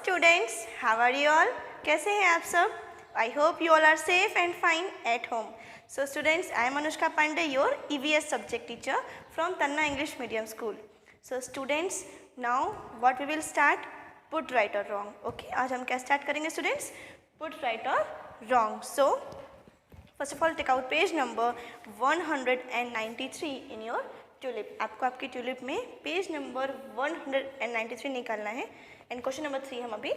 students, how are you all? कैसे हैं आप सब? I hope you all are safe and fine at home. So students, I am Anushka Pandey, your EVS subject teacher from Tanna English Medium School. So students, now what we will start? Put right or wrong. Okay, आज हम क्या start करेंगे students? Put right or wrong. So first of all, take out page number 193 in your tulip. आपको आपकी tulip में page number 193 निकालना है and question number 3 हम अभी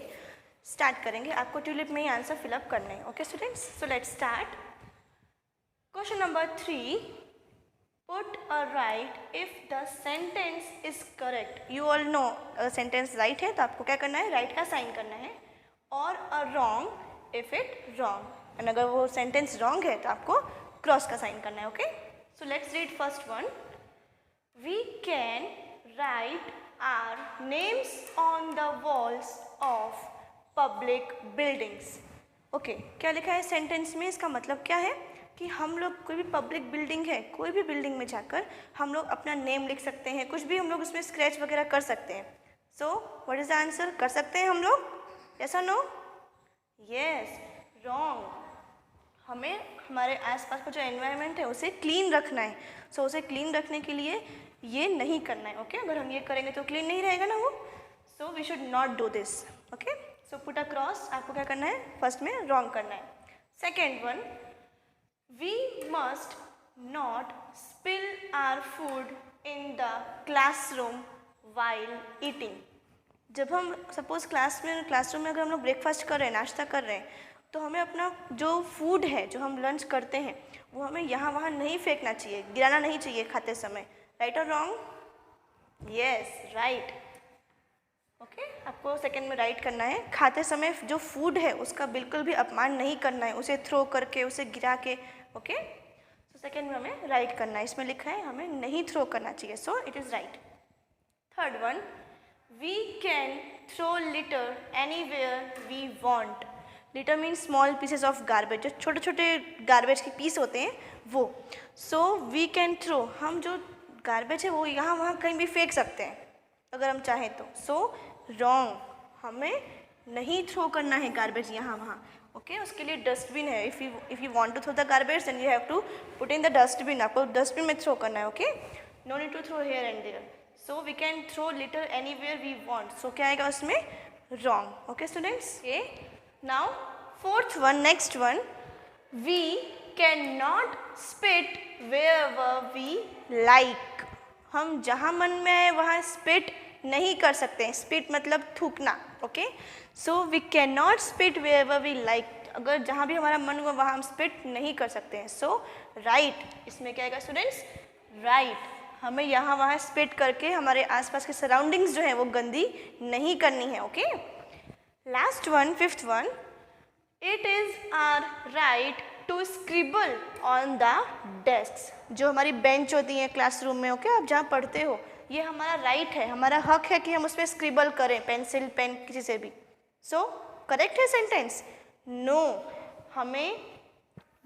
स्टार्ट करेंगे. आपको ट्यूलिप में ही आंसर फिलअप करना है. Okay students, so let's start. Question number 3, put a right if the sentence is correct. You all know sentence right है तो आपको क्या करना है, राइट का साइन करना है, और a wrong if it wrong. And अगर वो सेंटेंस रॉन्ग है तो आपको क्रॉस का साइन करना है. Okay, so let's read first one. We can write our names on the walls of public buildings. Okay, क्या लिखा है सेंटेंस में? इसका मतलब क्या है कि हम लोग कोई भी पब्लिक बिल्डिंग है, कोई भी बिल्डिंग में जाकर हम लोग अपना नेम लिख सकते हैं, कुछ भी हम लोग उसमें स्क्रैच वगैरह कर सकते हैं. सो व्हाट इज द आंसर? कर सकते हैं हम लोग? यस और नो? यस. रॉन्ग. हमें हमारे आसपास का जो एनवायरनमेंट है उसे क्लीन रखना है. सो उसे क्लीन रखने के लिए ये नहीं करना है. ओके, अगर हम ये करेंगे तो क्लीन नहीं रहेगा ना वो. So we should not do this. Okay, so put a cross. आपको क्या करना है? फर्स्ट में रॉन्ग करना है. Second one, we must not spill our food in the classroom while eating. जब हम सपोज क्लासरूम में अगर हम लोग ब्रेकफास्ट कर रहे हैं, नाश्ता कर रहे हैं, तो हमें अपना जो फूड है, जो हम लंच करते हैं, वो हमें यहाँ वहाँ नहीं फेंकना चाहिए, गिराना नहीं चाहिए खाते समय. राइट और रॉन्ग? Yes, right. ओके, आपको सेकंड में राइट करना है. खाते समय जो फूड है उसका बिल्कुल भी अपमान नहीं करना है, उसे थ्रो करके, उसे गिरा के. ओके, सो सेकंड में हमें राइट करना है. इसमें लिखा है हमें नहीं थ्रो करना चाहिए, so it is right. Third one, we can throw litter anywhere we want. Litter mean small pieces of garbage, जो छोटे छोटे गार्बेज के पीस होते हैं वो. सो वी कैन थ्रो, हम जो गार्बेज है वो यहाँ वहाँ कहीं भी फेंक सकते हैं अगर हम चाहें तो. सो रॉन्ग, हमें नहीं थ्रो करना है गार्बेज यहाँ वहाँ. ओके, उसके लिए डस्टबिन है. If you want to throw the garbage then you have to put in the dustbin. आपको डस्टबिन में थ्रो करना है. Okay, no need to throw here and there. So we can throw litter anywhere we want. So क्या आएगा उसमें? Wrong. Okay students, ये. Now fourth one, next one, we can not spit wherever we like. हम जहाँ मन में आए वहाँ स्पिट नहीं कर सकते हैं. स्पिट मतलब थूकना. Okay, so we can not spit wherever we like. अगर जहाँ भी हमारा मन हुआ वहाँ हम स्पिट नहीं कर सकते हैं. सो राइट. इसमें क्या आएगा स्टूडेंट्स? राइट. हमें यहाँ वहाँ स्पिट करके हमारे आसपास के सराउंडिंग्स जो हैं वो गंदी नहीं करनी है. Okay, last one, fifth one, it is our right to scribble on the desk. जो हमारी बेंच होती है क्लासरूम में, ओके, आप जहाँ पढ़ते हो, ये हमारा राइट है, हमारा हक है कि हम उस पर स्क्रिबल करें, पेंसिल पेन किसी से भी. सो करेक्ट है सेंटेंस? नो, हमें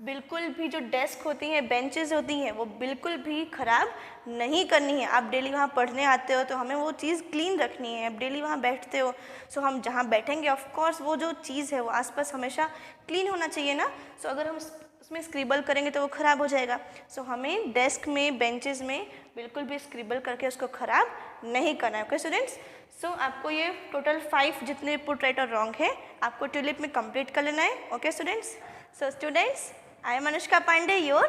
बिल्कुल भी जो डेस्क होती हैं, बेंचेस होती हैं, वो बिल्कुल भी ख़राब नहीं करनी है. आप डेली वहाँ पढ़ने आते हो तो हमें वो चीज़ क्लीन रखनी है. आप डेली वहाँ बैठते हो, सो हम जहाँ बैठेंगे ऑफ कोर्स वो जो चीज़ है वो आसपास हमेशा क्लीन होना चाहिए ना. सो अगर हम उसमें स्क्रिबल करेंगे तो वो ख़राब हो जाएगा. सो हमें डेस्क में, बेंचेस में बिल्कुल भी स्क्रिबल करके उसको ख़राब नहीं करना है. ओके स्टूडेंट्स, सो आपको ये टोटल 5 जितने पुट राइट और रॉन्ग है आपको ट्यूलिप में कंप्लीट कर लेना है. Okay students, so students, I am Anushka Pandey, your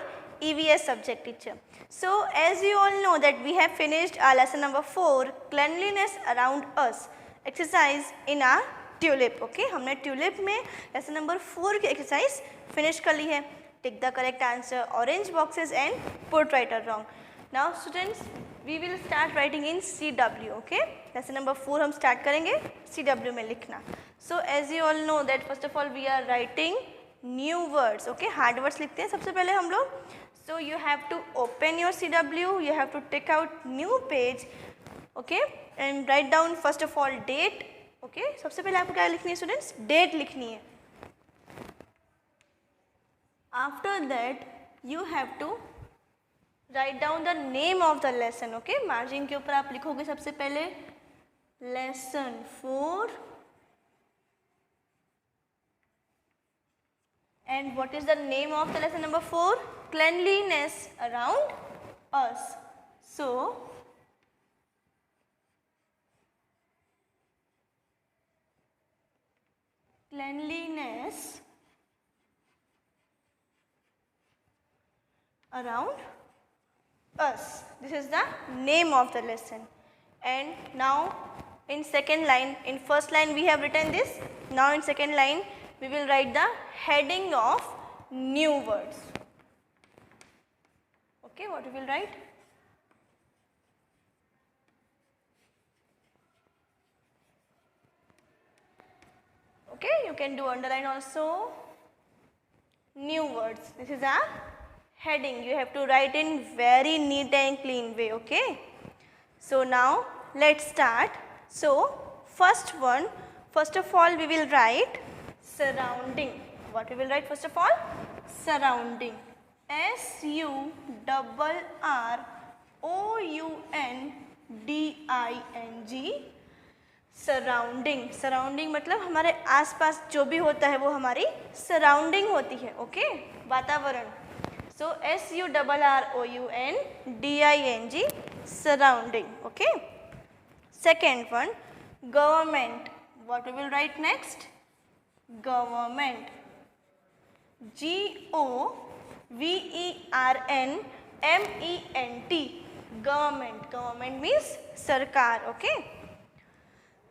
EVS subject teacher. So as you all know that we have finished our lesson number 4, cleanliness around us, exercise in our tulip. Okay, हमने tulip में lesson number 4 की exercise finish कर ली है. Take the correct answer, orange boxes and put right or wrong. Now students, we will start writing in CW. Okay, lesson number 4 हम start करेंगे CW में लिखना. So as you all know that first of all we are writing new words. Okay, hard words लिखते हैं सबसे पहले हम लोग. So you have to open your CW, you have to take out new page. Okay, and write down first of all date. Okay, सबसे पहले आपको क्या लिखनी है स्टूडेंट्स? डेट लिखनी है. After that you have to write down the name of the lesson. Okay, margin के ऊपर आप लिखोगे सबसे पहले lesson 4 And what is the name of the lesson number 4? Cleanliness around us. So, cleanliness around us. This is the name of the lesson. And now in second line, in first line we have written this. Now in second line we will write the heading of new words. Okay, what we will write? Okay, you can do underline also. New words. This is a heading. You have to write in very neat and clean way. Okay. So now let's start. So first of all we will write surrounding. What we will write first of all? Surrounding. SURROUNDING. Surrounding. Surrounding मतलब हमारे आसपास जो भी होता है वो हमारी surrounding होती है. ओके, वातावरण. So SURROUNDING, surrounding. Okay. Second one, government. What we will write next? Government. GOVERNMENT. Government. Government means सरकार. ओके.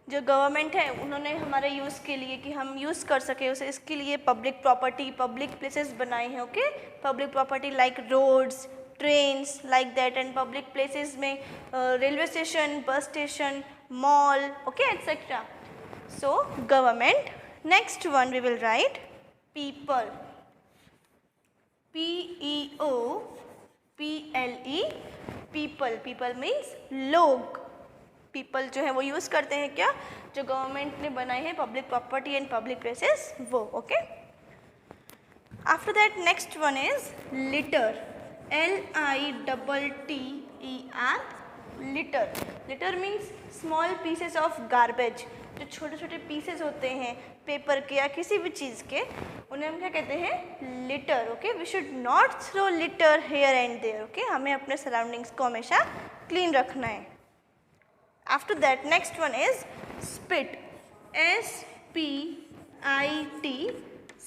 जो गवर्नमेंट है उन्होंने हमारे यूज़ के लिए कि हम यूज़ कर सके उसे, इसके लिए पब्लिक प्रॉपर्टी, पब्लिक प्लेसेस बनाए हैं. Okay. Public property like roads, trains like that. And public places में railway station, bus station, mall. Okay, etcetera. So government. Next one we will write people. PEOPLE. People. People means लोग. People जो है वो use करते हैं क्या? जो government ने बनाए हैं public property and public places, वो. Okay. After that next one is litter. LITTER. Litter. Litter means small pieces of garbage. जो छोटे छोटे पीसेस होते हैं पेपर के या किसी भी चीज़ के, उन्हें हम क्या कहते हैं? Litter. Okay. We should not throw litter here and there. Okay. हमें अपने सराउंडिंग्स को हमेशा क्लीन रखना है. After that next one is spit. SPIT.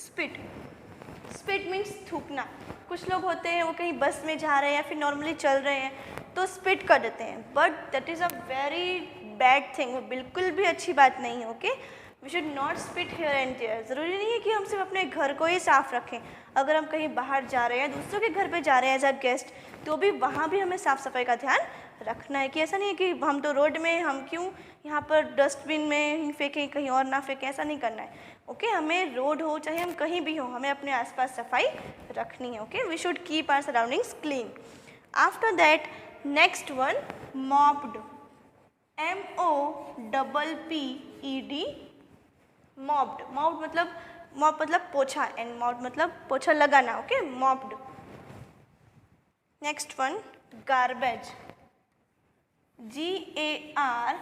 spit. spit means थूकना. कुछ लोग होते हैं वो कहीं बस में जा रहे हैं या फिर नॉर्मली चल रहे हैं तो स्पिट कर देते हैं, but that is a very bad thing. वो बिल्कुल भी अच्छी बात नहीं है. Okay. We should not spit here and there. ज़रूरी नहीं है कि हम सिर्फ अपने घर को ही साफ़ रखें. अगर हम कहीं बाहर जा रहे हैं, दूसरों के घर पे जा रहे हैं एज अ गेस्ट, तो भी वहाँ भी हमें साफ़ सफाई का ध्यान रखना है. कि ऐसा नहीं है कि हम तो रोड में, हम क्यों यहाँ पर डस्टबिन में ही फेंकें, कहीं और ना फेंकें. ऐसा नहीं करना है. ओके. हमें रोड हो चाहे हम कहीं भी हो, हमें अपने आसपास सफाई रखनी है. Okay. We should keep our surroundings clean. After that next one mopped. MOPPED. Mopped. Mop मतलब पोछा एंड मॉप्ड मतलब पोछा लगाना. Okay. Mopped. Next one garbage. GARBAGE.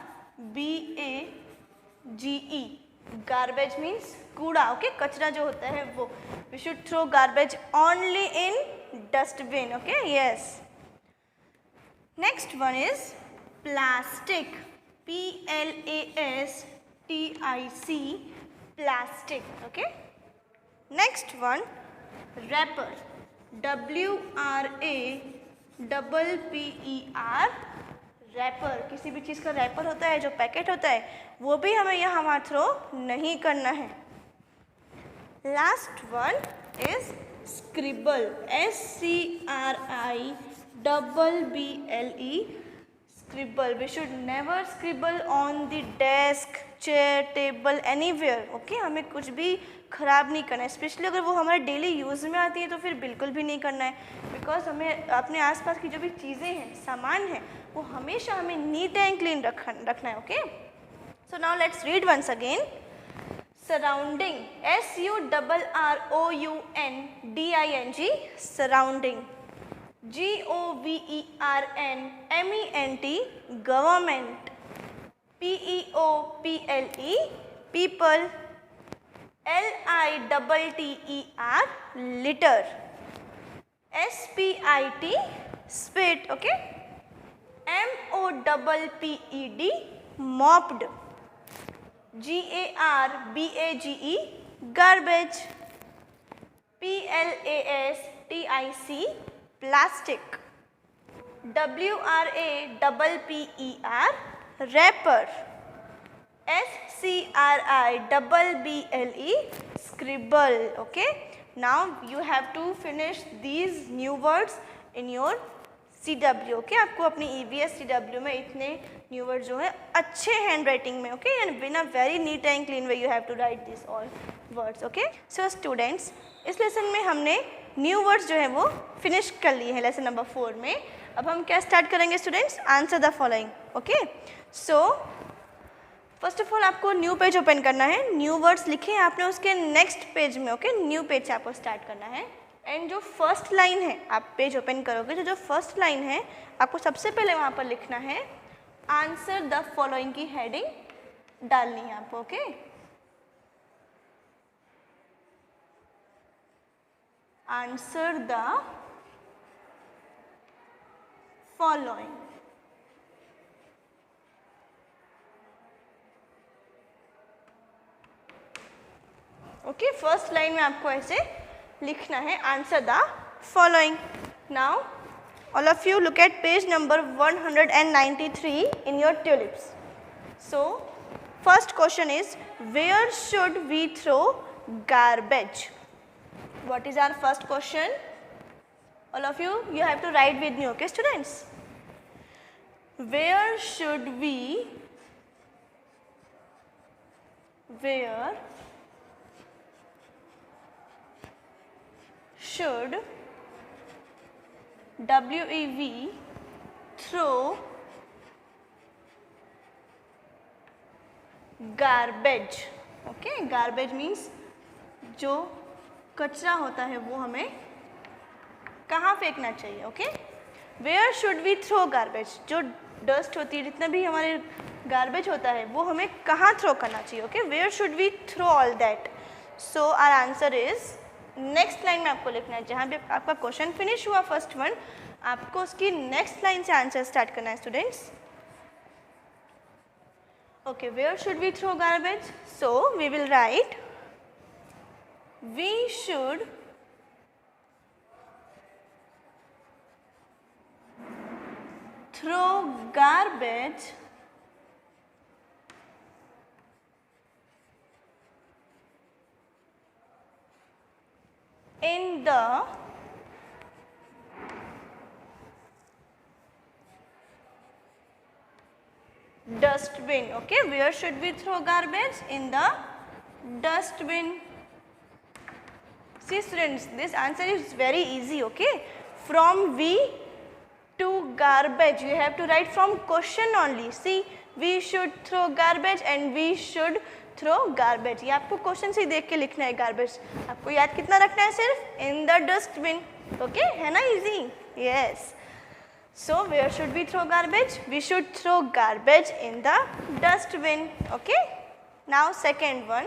Garbage means कूड़ा. ओके. कचरा जो होता है वो. We should throw garbage only in dustbin. Okay. Yes. Next one is plastic. PLASTIC. Plastic. Okay. Next one wrapper. WRAPPER. Wrapper. किसी भी चीज़ का रैपर होता है, जो पैकेट होता है, वो भी हमें यहाँ वहाँ थ्रो नहीं करना है. Last one is scribble. SCRIBBLE. Scribble. We should never scribble on the desk, chair, table, anywhere. Okay. हमें कुछ भी ख़राब नहीं करना है. स्पेशली अगर वो हमारे डेली यूज़ में आती है तो फिर बिल्कुल भी नहीं करना है. बिकॉज हमें अपने आसपास की जो भी चीज़ें हैं, सामान है, वो हमेशा हमें नीट एंड क्लीन रखना है. Okay. So now let's read once again. Surrounding. SURROUNDING. Surrounding. GOVERNMENT. Government. PEOPLE. People. LITTER, litter. SPIT, spit. Okay. MOPPED, mopped. GARBAGE, garbage. PLASTIC, plastic. WRAPPER, wrapper. SCRIBBLE, scribble. Okay, now you have to finish these new words in your CW. Okay, आपको अपनी EVS CW में इतने new word जो है अच्छे handwriting में, okay, and in a very neat and clean way you have to write this all words. Okay, so students, इस lesson में हमने न्यू वर्ड्स जो है वो फिनिश कर लिए हैं लेसन नंबर 4 में. अब हम क्या स्टार्ट करेंगे students? Answer the following. Okay, so first of all आपको न्यू पेज ओपन करना है. न्यू वर्ड्स लिखे हैं आपने, उसके नेक्स्ट पेज में, ओके, न्यू पेज से आपको स्टार्ट करना है. एंड जो फर्स्ट लाइन है, आप पेज ओपन करोगे, जो फर्स्ट लाइन है आपको सबसे पहले वहाँ पर लिखना है आंसर द फॉलोइंग की हेडिंग डालनी है आपको. Okay, answer the following. Okay, first line में आपको ऐसे लिखना है answer the following. Now all of you look at page number 193 in your tulips. So first question is, where should we throw garbage? What is our first question? All of you have to write with me, okay students? Where should we WEV throw garbage. Okay, garbage means जो कचरा होता है वो हमें कहाँ फेंकना चाहिए. Okay, where should we throw garbage, जो डस्ट होती है, जितना भी हमारे गार्बेज होता है वो हमें कहाँ थ्रो करना चाहिए. Okay, where should we throw all that. So our answer is, next line में आपको लिखना है, जहाँ भी आपका क्वेश्चन फिनिश हुआ फर्स्ट वन, आपको उसकी नेक्स्ट लाइन से आंसर स्टार्ट करना है students. Okay, where should we throw garbage? So we will write, we should throw garbage in the dustbin. Okay, where should we throw garbage? In the dustbin. See students, this answer is very easy. Okay, from we to garbage, you have to write from question only. See, we should throw garbage and we should throw garbage. ये आपको question से ही देख के लिखना है. Garbage आपको याद कितना रखना है? सिर्फ इन द डस्टबिन. ओके, है ना easy? Yes. So where should we throw garbage? We should throw garbage in the dustbin. Okay, now second one.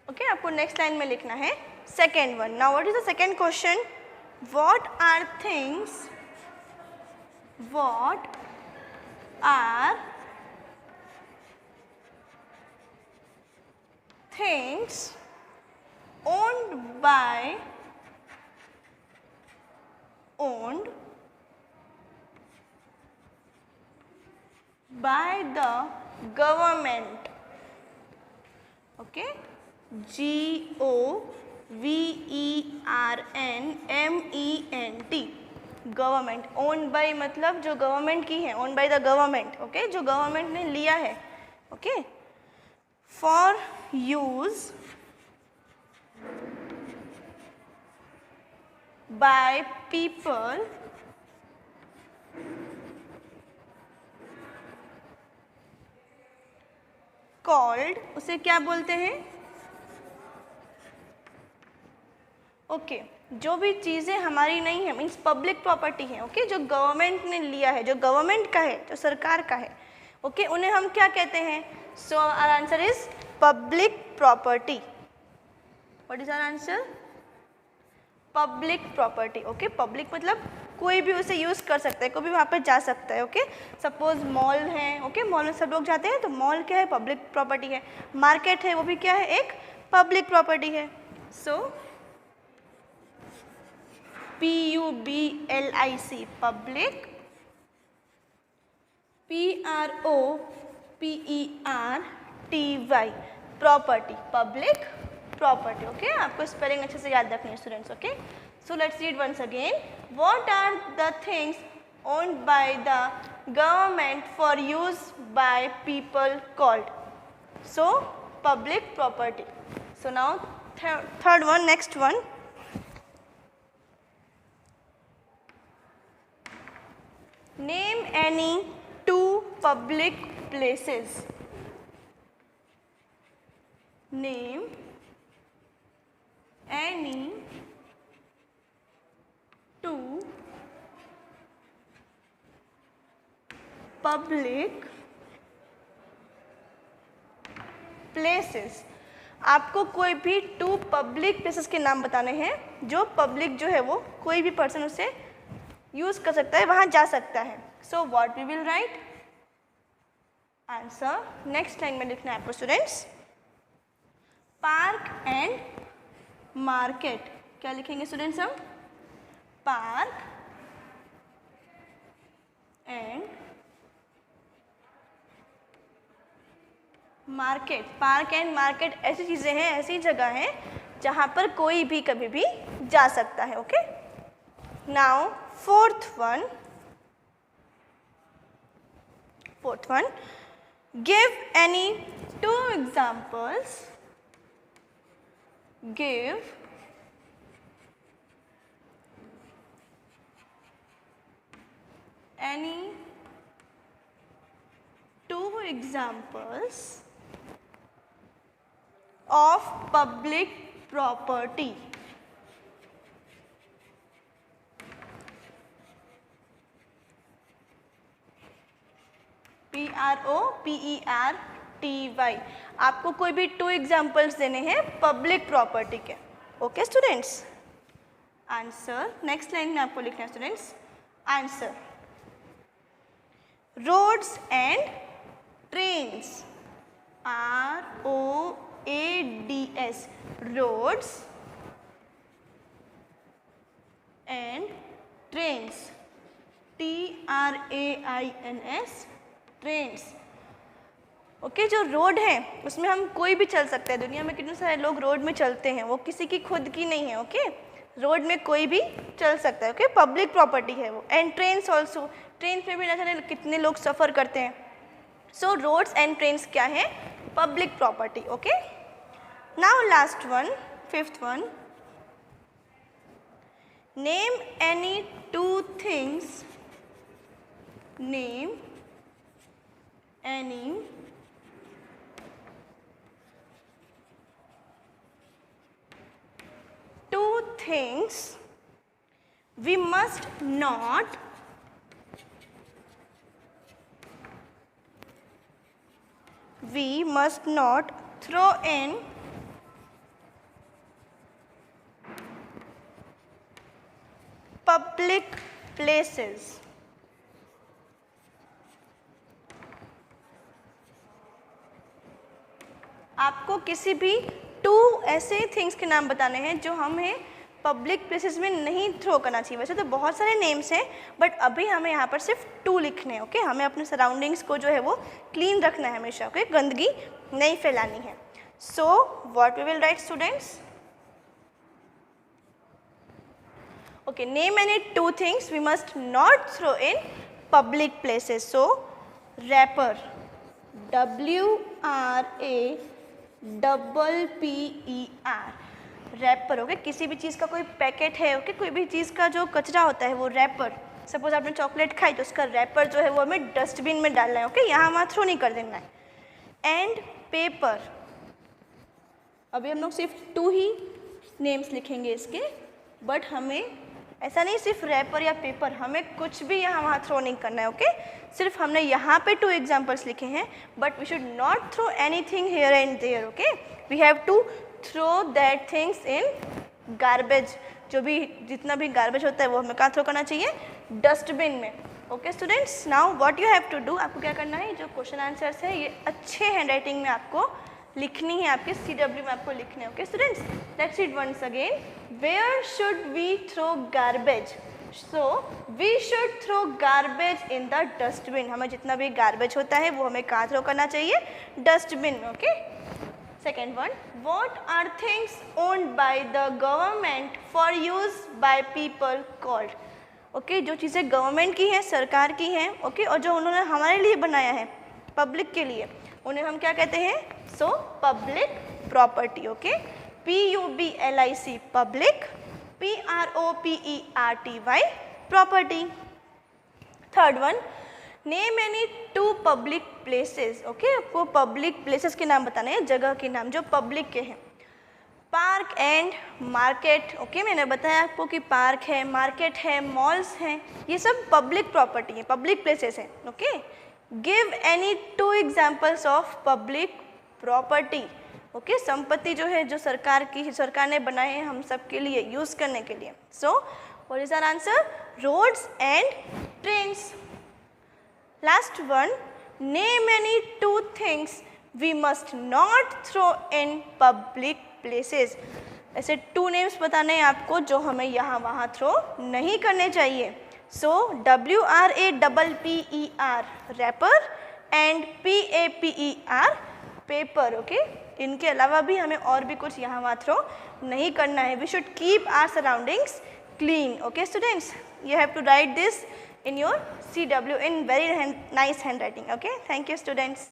Okay, आपको नेक्स्ट लाइन में लिखना है second one. Now what is the second question? What are things owned by the government. Okay, GOVERNMENT, government. Owned by मतलब जो government की है, owned by the government. Okay, जो government ने लिया है. Okay, for use by people called, उसे क्या बोलते हैं? ओके, जो भी चीज़ें हमारी नहीं है, मीन्स पब्लिक प्रॉपर्टी है. ओके, जो गवर्नमेंट ने लिया है, जो गवर्नमेंट का है, जो सरकार का है, ओके, उन्हें हम क्या कहते हैं? So our answer is public property. What is our answer? Public property. Okay, public मतलब कोई भी उसे यूज़ कर सकता है, कोई भी वहाँ पर जा सकता है. ओके, सपोज मॉल है. ओके, मॉल में सब लोग जाते हैं, तो मॉल क्या है? पब्लिक प्रॉपर्टी है. मार्केट है, वो भी क्या है? एक पब्लिक प्रॉपर्टी है. So PUBLIC public, PROPERTY property, public property. Okay, आपको स्पेलिंग अच्छे से याद रखनी है students. Okay, so let's read once again. What are the things owned by the government for use by people called? So public property. So now third one, next one. Name any two public places. Name any two public places. आपको कोई भी to public places के नाम बताने हैं जो public जो है वो कोई भी पर्सन उसे यूज कर सकता है, वहां जा सकता है. So what we will write? Answer next line में लिखना है आपको स्टूडेंट्स. Park and market. क्या लिखेंगे स्टूडेंट्स हम? Park and market. Park and market ऐसी चीजें हैं, ऐसी जगह है जहां पर कोई भी कभी भी जा सकता है. Okay, now fourth one, give any two examples. Give any two examples of public property. PROPERTY. आपको कोई भी टू एग्जाम्पल्स देने हैं पब्लिक प्रॉपर्टी के. Okay students, answer next line में आपको लिखना है students. Answer roads and trains. ROADS roads and trains. TRAINS trains. Okay, जो रोड है उसमें हम कोई भी चल सकते हैं. दुनिया में कितने सारे लोग रोड में चलते हैं, वो किसी की खुद की नहीं है. ओके, रोड में कोई भी चल सकता है. ओके, पब्लिक प्रॉपर्टी है वो. एंड ट्रेन्स ऑल्सो, ट्रेन पे भी ना जाने कितने लोग सफ़र करते हैं. सो रोड्स एंड ट्रेन्स क्या है? Public property. Okay, now last one, fifth one. Name any two things. Name any two things we must not throw in public places. आपको किसी भी टू ऐसे थिंग्स के नाम बताने हैं जो हमें पब्लिक प्लेसेस में नहीं थ्रो करना चाहिए. वैसे तो बहुत सारे नेम्स हैं, बट अभी हमें यहाँ पर सिर्फ टू लिखने हैं. ओके, हमें अपने सराउंडिंग्स को जो है वो क्लीन रखना है हमेशा. ओके, गंदगी नहीं फैलानी है. So what we will write students? Okay, name any two things we must not throw in public places. So wrapper, WRAPPER wrapper. Okay, किसी भी चीज़ का कोई पैकेट है. ओके, कोई भी चीज़ का जो कचरा होता है वो रैपर. सपोज आपने चॉकलेट खाई तो उसका रैपर जो है वो हमें डस्टबिन में डालना है. ओके, यहाँ वहाँ थ्रो नहीं कर देना है. And paper. अभी हम लोग सिर्फ टू ही नेम्स लिखेंगे इसके, बट हमें ऐसा नहीं सिर्फ रैपर या पेपर, हमें कुछ भी यहाँ वहाँ थ्रो नहीं करना है, ओके? सिर्फ हमने यहाँ पे 2 एग्जाम्पल्स लिखे हैं, but we should not throw anything here and there, okay? We have to throw that things in garbage. जो भी जितना भी गार्बेज होता है वो हमें कहाँ थ्रो करना चाहिए? डस्टबिन में, okay students? Now what you have to do, आपको क्या करना है, जो क्वेश्चन आंसर्स है ये अच्छे हैंडराइटिंग में आपको लिखनी है, आपके CW में आपको लिखने हैं, okay students? Let's read once again, where should we throw garbage? So we should throw garbage in the dustbin. हमें जितना भी गार्बेज होता है वो हमें कहाँ थ्रो करना चाहिए? डस्टबिन में, okay? Second one, what are things owned by the government for use by people called? Okay, जो चीज़ें गवर्नमेंट की हैं, सरकार की हैं, ओके, और जो उन्होंने हमारे लिए बनाया है, पब्लिक के लिए, उन्हें हम क्या कहते हैं? सो public property, okay? PUBLIC public, PROPERTY property. Third one, name any 2 public places, okay? आपको पब्लिक प्लेसेस के नाम बताने हैं, जगह के नाम जो पब्लिक के हैं। Park and market, okay? मैंने बताया आपको कि पार्क है, मार्केट है, मॉल्स हैं, ये सब पब्लिक प्रॉपर्टी है, पब्लिक प्लेसेस हैं, okay? Give any 2 examples of public property, okay? संपत्ति जो है, जो सरकार की, सरकार ने बनाए हैं हम सब के लिए यूज़ करने के लिए। So what is our answer? Roads and trains. Last one, name any 2 things we must not throw in public places. ऐसे 2 नेम्स बताने हैं आपको जो हमें यहाँ वहाँ थ्रो नहीं करने चाहिए। सो WRAPPER wrapper and PAPER paper, okay? इनके अलावा भी हमें और भी कुछ यहाँ वहाँ थ्रो नहीं करना है। We should keep our surroundings clean, okay students? You have to write this in your CW in very nice handwriting, okay? Thank you students.